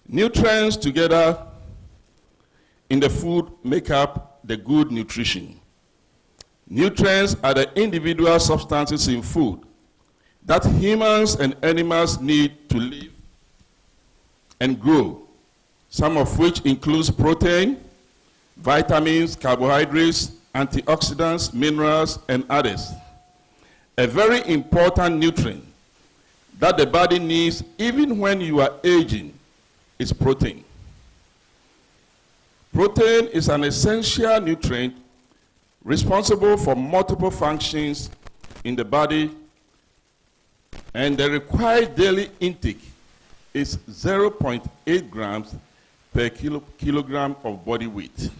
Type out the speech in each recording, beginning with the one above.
Nutrients together in the food make up the good nutrition. Nutrients are the individual substances in food that humans and animals need to live and grow, some of which includes protein, vitamins, carbohydrates, antioxidants, minerals, and others. A very important nutrient that the body needs even when you are aging is protein. Protein is an essential nutrient responsible for multiple functions in the body, and the required daily intake is 0.8 grams per kilogram of body weight.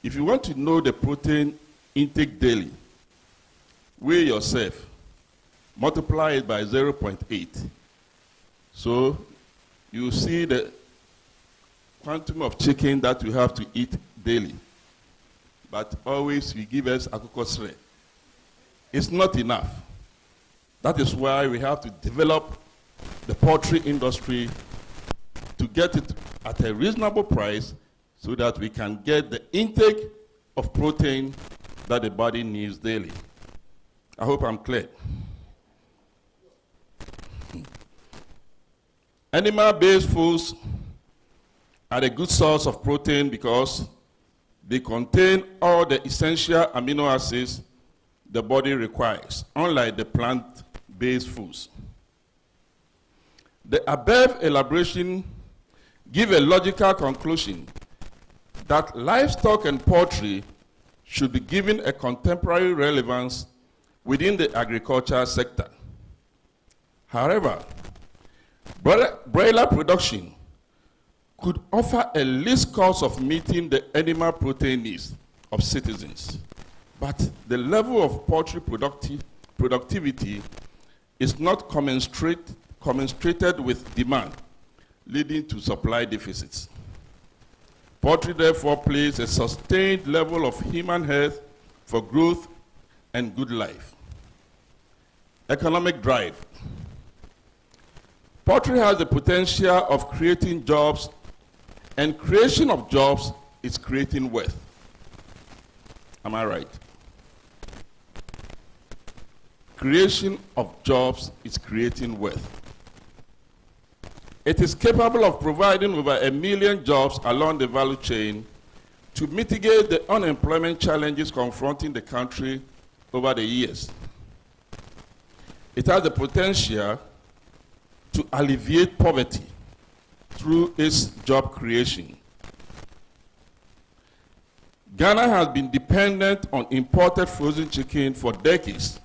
If you want to know the protein intake daily, weigh yourself, multiply it by 0.8. So you see the quantum of chicken that you have to eat daily. But always we give us akukosre. It's not enough. That is why we have to develop the poultry industry to get it at a reasonable price so that we can get the intake of protein that the body needs daily. I hope I'm clear. Animal-based foods are a good source of protein because they contain all the essential amino acids the body requires, unlike the plant-based foods. The above elaboration give a logical conclusion that livestock and poultry should be given a contemporary relevance within the agriculture sector. However, broiler production could offer a least cost of meeting the animal protein needs of citizens, but the level of poultry productivity is not commensurated with demand, leading to supply deficits. Poultry therefore plays a sustained level of human health for growth and good life. Economic drive. Poultry has the potential of creating jobs, and creation of jobs is creating wealth. Am I right? Creation of jobs is creating wealth. It is capable of providing over 1 million jobs along the value chain to mitigate the unemployment challenges confronting the country over the years. It has the potential to alleviate poverty through its job creation. Ghana has been dependent on imported frozen chicken for decades,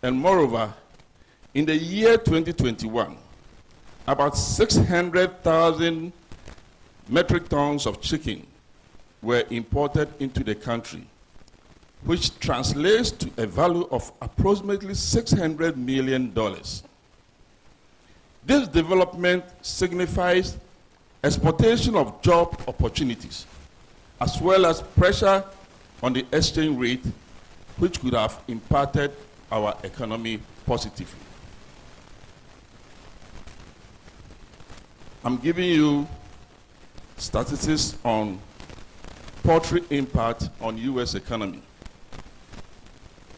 and moreover, in the year 2021, about 600,000 metric tons of chicken were imported into the country, which translates to a value of approximately $600 million. This development signifies exportation of job opportunities, as well as pressure on the exchange rate, which could have impacted our economy positively. I'm giving you statistics on poultry impact on U.S. economy.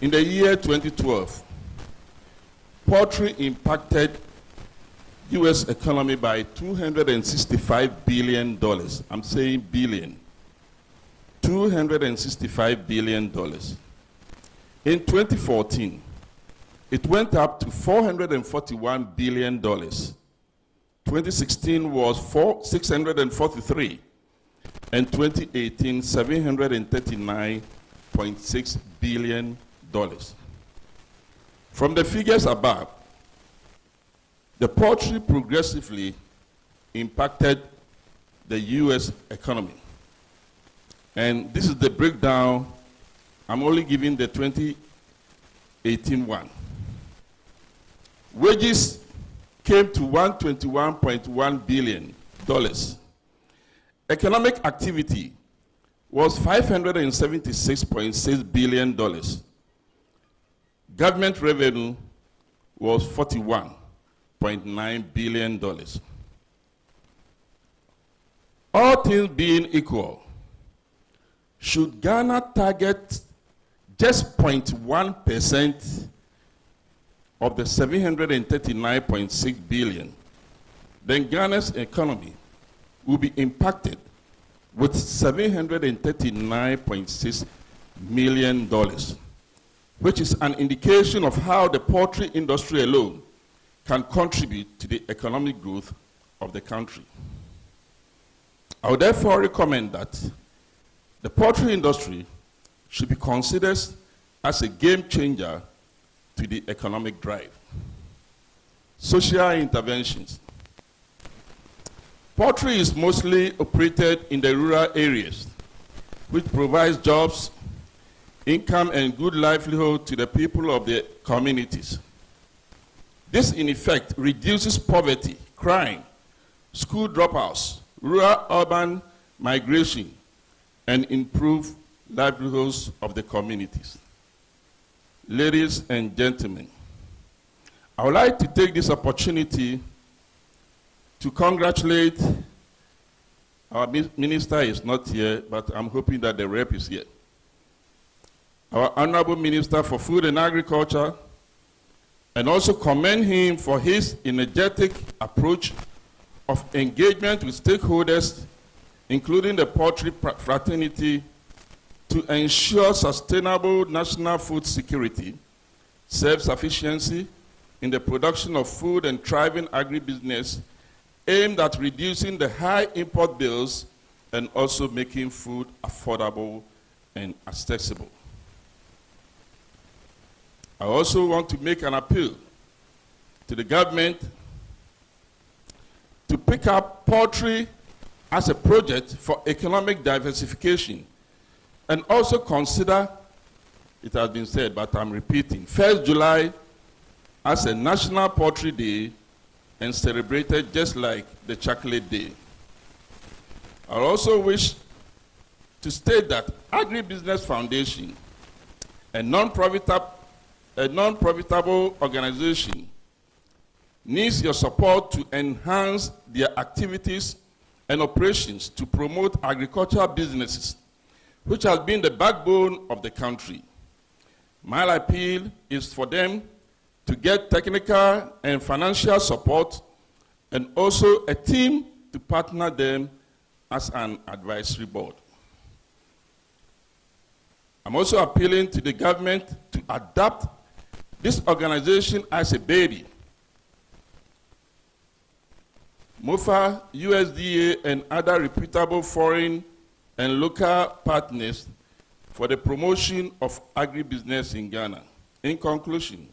In the year 2012, poultry impacted U.S. economy by $265 billion. I'm saying billion. $265 billion. In 2014, it went up to $441 billion. 2016 was $643, and 2018, $739.6 billion. From the figures above, the poultry progressively impacted the U.S. economy. And this is the breakdown. I'm only giving the 2018 one. Wages came to $121.1 billion. Economic activity was $576.6 billion. Government revenue was $41.9 billion. all things being equal, should Ghana target just 0.1% of the 739.6 billion, then Ghana's economy will be impacted with $739.6 million, which is an indication of how the poultry industry alone can contribute to the economic growth of the country. I would therefore recommend that the poultry industry should be considered as a game changer to the economic drive. Social interventions. Poultry is mostly operated in the rural areas, which provides jobs, income, and good livelihood to the people of the communities. This, in effect, reduces poverty, crime, school dropouts, rural-urban migration, and improve livelihoods of the communities. Ladies and gentlemen, I would like to take this opportunity to congratulate our minister. Is not here, but I'm hoping that the rep is here. Our Honorable Minister for Food and Agriculture, and also commend him for his energetic approach of engagement with stakeholders, including the poultry fraternity, to ensure sustainable national food security, self-sufficiency in the production of food, and thriving agribusiness aimed at reducing the high import bills and also making food affordable and accessible. I also want to make an appeal to the government to pick up poultry as a project for economic diversification, and also consider, it has been said, but I'm repeating, 1st July as a National Poultry Day and celebrated just like the Chocolate Day. I also wish to state that Agribusiness Foundation, a non-profitable organization, needs your support to enhance their activities and operations to promote agricultural businesses, which has been the backbone of the country. My appeal is for them to get technical and financial support, and also a team to partner them as an advisory board. I'm also appealing to the government to adopt this organization as a baby. MOFA, USDA, and other reputable foreign and local partners for the promotion of agribusiness in Ghana. In conclusion,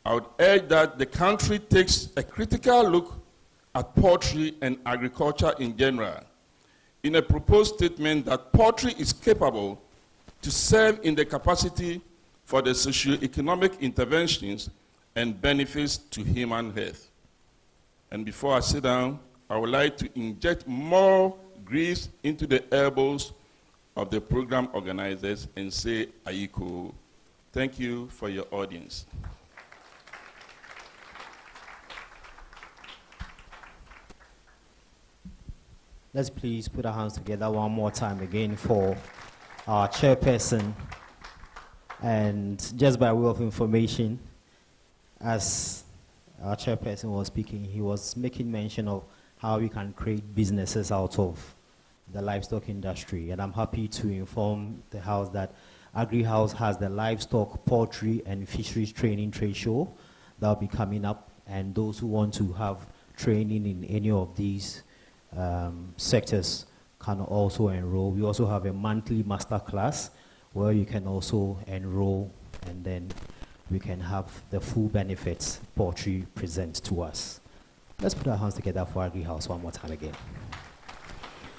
I would urge that the country takes a critical look at poultry and agriculture in general in a proposed statement that poultry is capable to serve in the capacity for the socio-economic interventions and benefits to human health. And before I sit down, I would like to inject more grease into the elbows of the program organizers and say, Ayiko. Thank you for your audience. Let's please put our hands together one more time again for our chairperson. And just by way of information, as our chairperson was speaking, he was making mention of how we can create businesses out of the livestock industry. And I'm happy to inform the House that AGRIHOUSE has the livestock, poultry, and fisheries training trade show that will be coming up. And those who want to have training in any of these sectors can also enroll. We also have a monthly master class where you can also enroll, and then we can have the full benefits poultry presents to us. Let's put our hands together for AGRIHOUSE one more time again.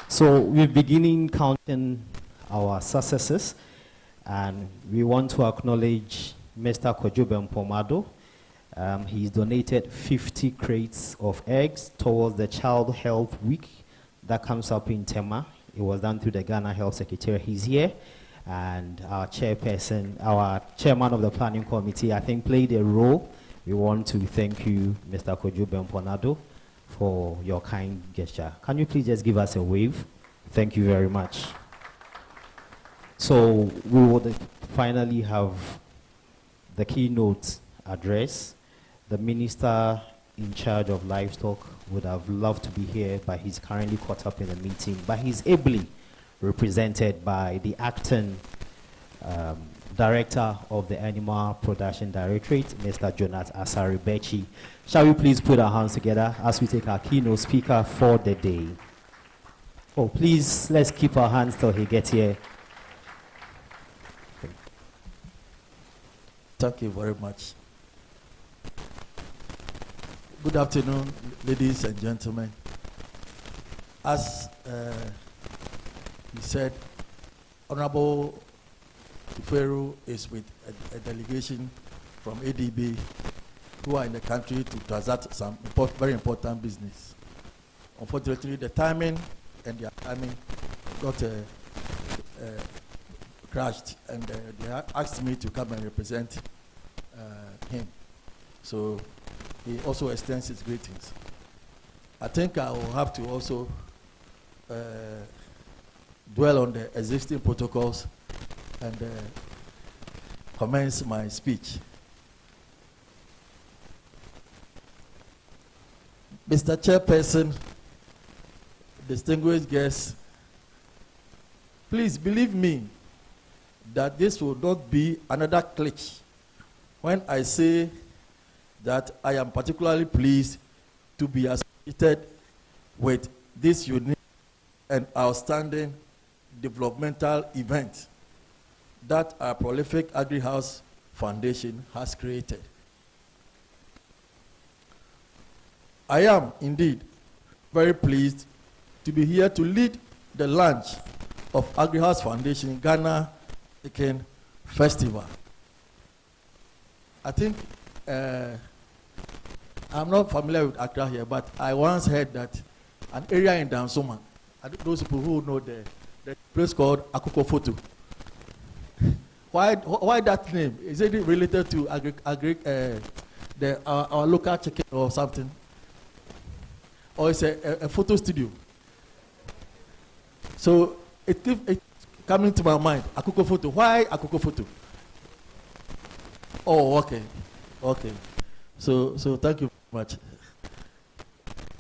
So we're beginning counting our successes, and we want to acknowledge Mr. Kojobe Mpomado. He's donated 50 crates of eggs towards the Child Health Week that comes up in Tema. It was done through the Ghana Health Secretary. He's here. And our chairperson, our chairman of the planning committee, I think played a role. We want to thank you, Mr. Kojobe Mpomado, for your kind gesture. Can you please just give us a wave? Thank you very much. So we would finally have the keynote address. The minister in charge of livestock would have loved to be here, but he's currently caught up in a meeting. But he's ably represented by the acting director of the Animal Production Directorate, Mr. Jonas Asari-Bechi. Shall we please put our hands together as we take our keynote speaker for the day? Oh, please, let's keep our hands till he gets here. Thank you very much. Good afternoon, ladies and gentlemen. As he said, Honorable Tuferu is with a delegation from ADB who are in the country to transact some very important business. Unfortunately, the timing and their timing got crashed, and they asked me to come and represent him. So he also extends his greetings. I think I will have to also dwell on the existing protocols and commence my speech. Mr. Chairperson, distinguished guests, please believe me that this will not be another glitch when I say that I am particularly pleased to be associated with this unique and outstanding developmental event that our prolific AGRIHOUSE Foundation has created. I am indeed very pleased to be here to lead the launch of AGRIHOUSE Foundation Ghana Chicken Festival. I think I'm not familiar with Accra here, but I once heard that an area in Dansoma, those people who know the place called Akoko Foto. Why that name? Is it related to our local chicken or something? Or it's a photo studio? So it coming to my mind, Akoko Foto. Why Akoko Foto? Oh, okay. Okay. So thank you very much.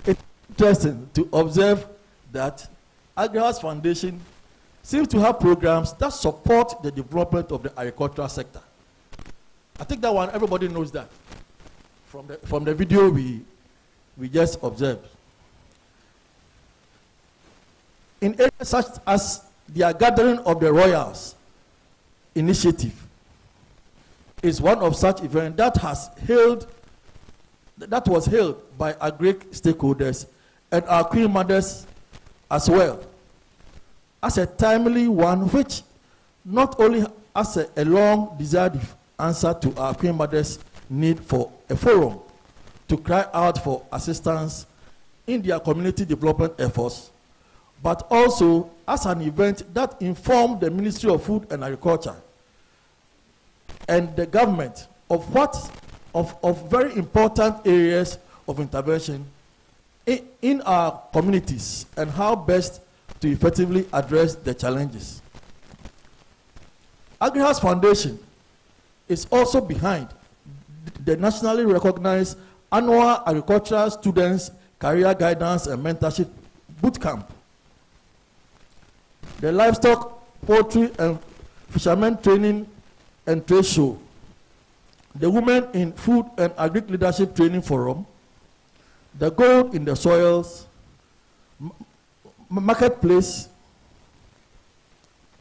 It's interesting to observe that AGRIHOUSE Foundation seems to have programs that support the development of the agricultural sector. I think that one, everybody knows that from the video we just observed. In areas such as the Gathering of the Royals initiative is one of such events that was hailed by agri stakeholders and our queen mothers as well as a timely one, which not only as a long desired answer to our queen mothers' need for a forum to cry out for assistance in their community development efforts, but also as an event that informed the Ministry of Food and Agriculture and the government of very important areas of intervention in our communities and how best to effectively address the challenges. AGRIHOUSE Foundation is also behind the nationally recognized annual agricultural students career guidance and mentorship bootcamp, the livestock, poultry, and fishermen training and trade show, the Women in Food and Agri Leadership Training Forum, the Gold in the Soils, Marketplace,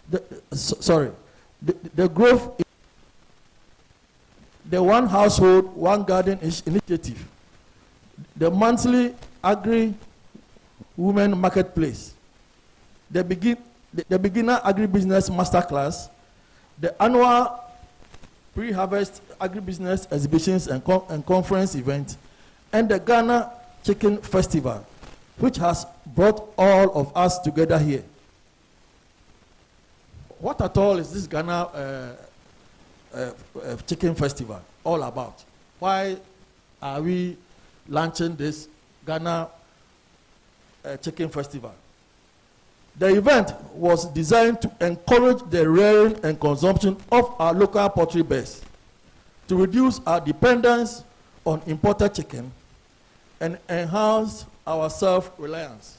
the growth, the One Household, One Garden initiative, the monthly Agri Women Marketplace, the Beginner Agribusiness Masterclass, the annual pre-harvest agribusiness exhibitions and conference event, and the Ghana Chicken Festival, which has brought all of us together here. What at all is this Ghana Chicken Festival all about? Why are we launching this Ghana Chicken Festival. The event was designed to encourage the rearing and consumption of our local poultry birds, to reduce our dependence on imported chicken, and enhance our self-reliance.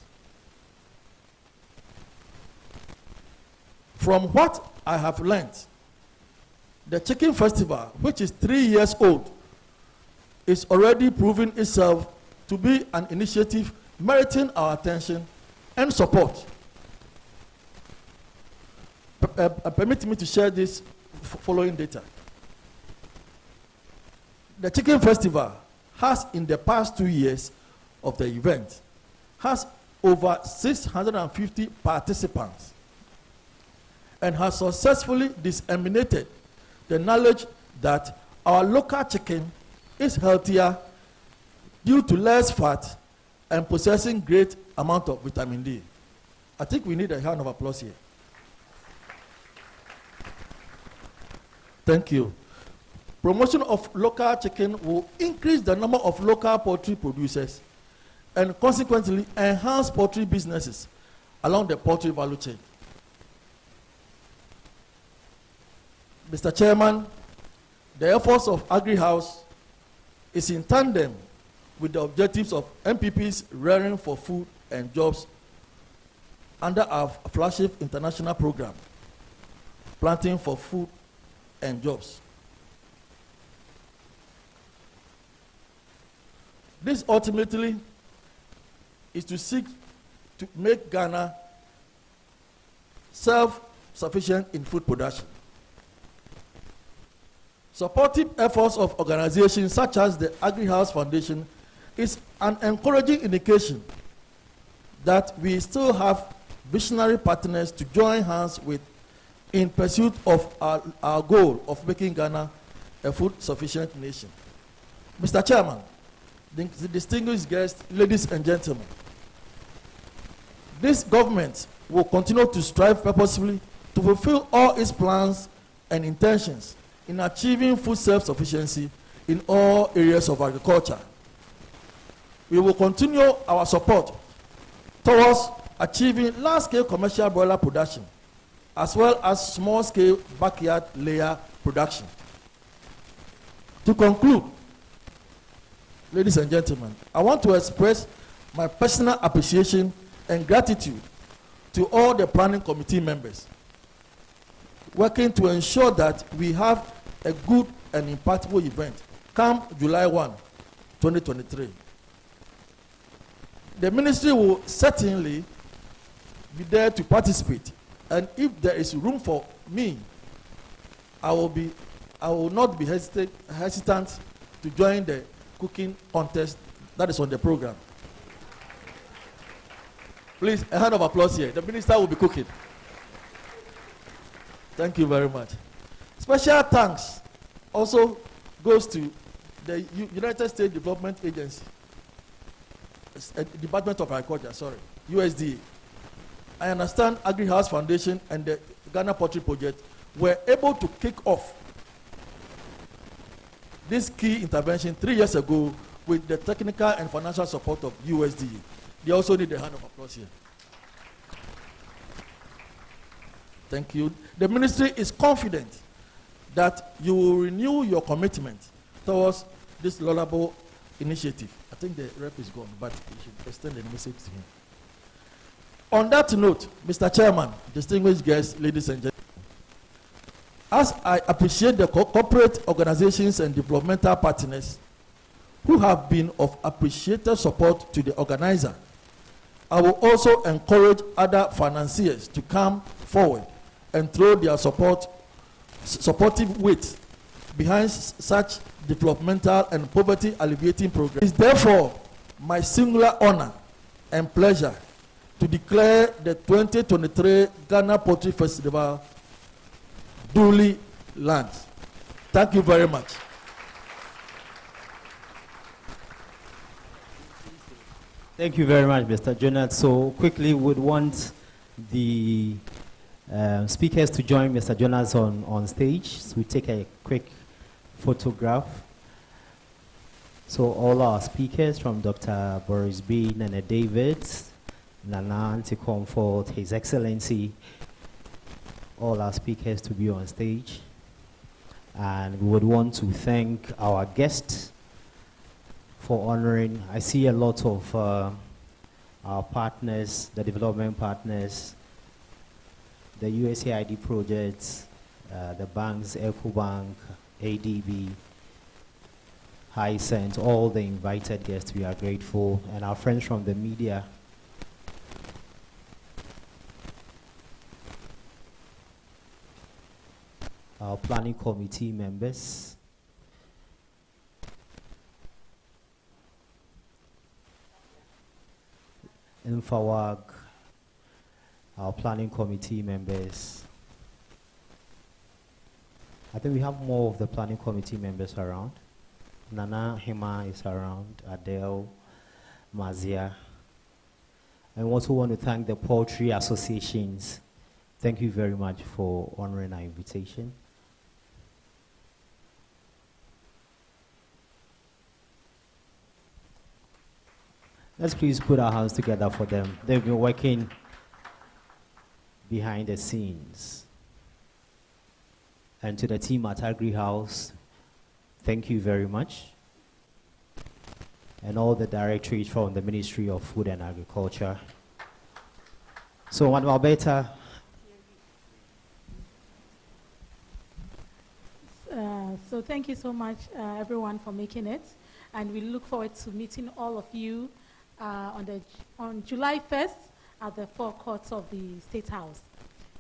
From what I have learned, the Chicken Festival, which is 3 years old, is already proving itself to be an initiative meriting our attention and support. Permit me to share this following data. The Chicken Festival has, in the past 2 years of the event, has over 650 participants and has successfully disseminated the knowledge that our local chicken is healthier due to less fat and possessing great amount of vitamin D. I think we need a round of applause here. Thank you. Promotion of local chicken will increase the number of local poultry producers and consequently enhance poultry businesses along the poultry value chain. Mr. Chairman, the efforts of AGRIHOUSE is in tandem with the objectives of MPP's Rearing for Food and Jobs under our flagship international program, Planting for Food and Jobs. This ultimately is to seek to make Ghana self-sufficient in food production. Supportive efforts of organizations such as the AGRIHOUSE Foundation is an encouraging indication that we still have visionary partners to join hands with in pursuit of our goal of making Ghana a food-sufficient nation. Mr. Chairman, the distinguished guests, ladies and gentlemen, this government will continue to strive purposefully to fulfill all its plans and intentions in achieving food self-sufficiency in all areas of agriculture. We will continue our support towards achieving large-scale commercial broiler production, as well as small-scale backyard layer production. To conclude, ladies and gentlemen, I want to express my personal appreciation and gratitude to all the planning committee members working to ensure that we have a good and impactful event come July 1, 2023. The ministry will certainly be there to participate, and if there is room for me, I will not be hesitant to join the cooking contest that is on the program. Please, a hand of applause here. The minister will be cooking. Thank you very much. Special thanks also goes to the United States Development Agency, Department of Agriculture, sorry, USDA. I understand AGRIHOUSE Foundation and the Ghana Poultry Project were able to kick off this key intervention 3 years ago with the technical and financial support of USDA. They also need a hand of applause here. Thank you. The ministry is confident that you will renew your commitment towards this laudable initiative. I think the rep is gone, but you should extend the message to him. On that note, Mr. Chairman, distinguished guests, ladies and gentlemen, as I appreciate the corporate organizations and developmental partners who have been of appreciated support to the organizer, I will also encourage other financiers to come forward and throw their supportive weight behind such developmental and poverty alleviating programs. It is therefore my singular honor and pleasure to declare the 2023 Ghana Poultry Festival duly launched. Thank you very much. Thank you very much, Mr. Jonathan. So quickly would want the speakers to join Mr. Jonathan on stage. So we take a quick photograph. So all our speakers from Dr. Boris B, Nana David, Nana Anti-Comfort, His Excellency, all our speakers to be on stage. And we would want to thank our guests for honoring. I see a lot of our partners, the development partners, the USAID projects, the banks, EcoBank, ADB, Hisense, all the invited guests, we are grateful. And our friends from the media. Our planning committee members. InfoWag, our planning committee members. I think we have more of the planning committee members around. Nana Hema is around, Adele, Mazia. I also want to thank the poultry associations. Thank you very much for honoring our invitation. Let's please put our hands together for them. They've been working behind the scenes. And to the team at AGRIHOUSE, thank you very much. And all the directorates from the Ministry of Food and Agriculture. So, Madam Alberta. So thank you so much, everyone, for making it. And we look forward to meeting all of you on July 1st at the forecourts of the State House.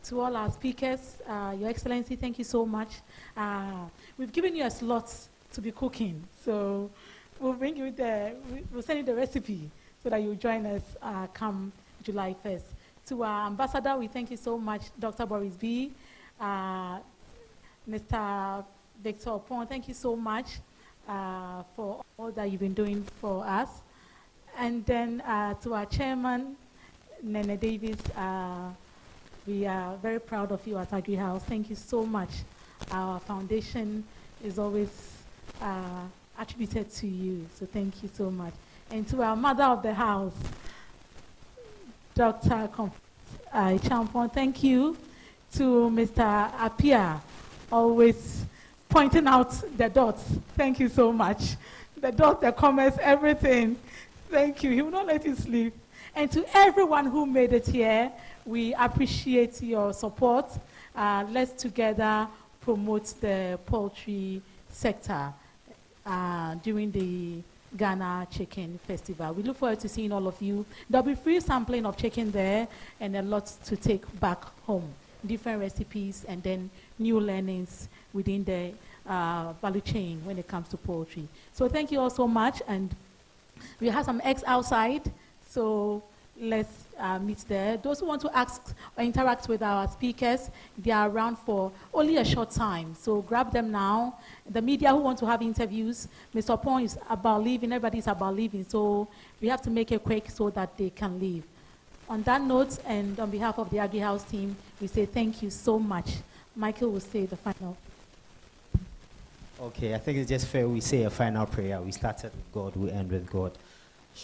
To all our speakers, Your Excellency, thank you so much. We've given you a slot to be cooking, so we'll bring you we'll send you the recipe so that you'll join us come July 1st. To our ambassador, we thank you so much, Dr. Boris B., Mr. Victor Opon, thank you so much for all that you've been doing for us. And then to our chairman, Nene Davis, we are very proud of you at AGRIHOUSE. Thank you so much. Our foundation is always attributed to you, so thank you so much. And to our mother of the house, Dr. Champon, thank you. To Mr. Apia, always pointing out the dots. Thank you so much. The dots, the comments, everything. Thank you. He will not let you sleep. And to everyone who made it here, we appreciate your support. Let's together promote the poultry sector during the Ghana Chicken Festival. We look forward to seeing all of you. There'll be free sampling of chicken there and a lot to take back home. Different recipes and then new learnings within the value chain when it comes to poultry. So thank you all so much. And we have some eggs outside, so let's meet there. Those who want to ask or interact with our speakers, they are around for only a short time, so grab them now. The media who want to have interviews, Mr. Pong is about leaving, everybody's about leaving, so we have to make it quick so that they can leave. On that note, and on behalf of the AGRIHOUSE team, we say thank you so much. Michael will say the final. Okay, I think it's just fair we say a final prayer. We started with God, we end with God.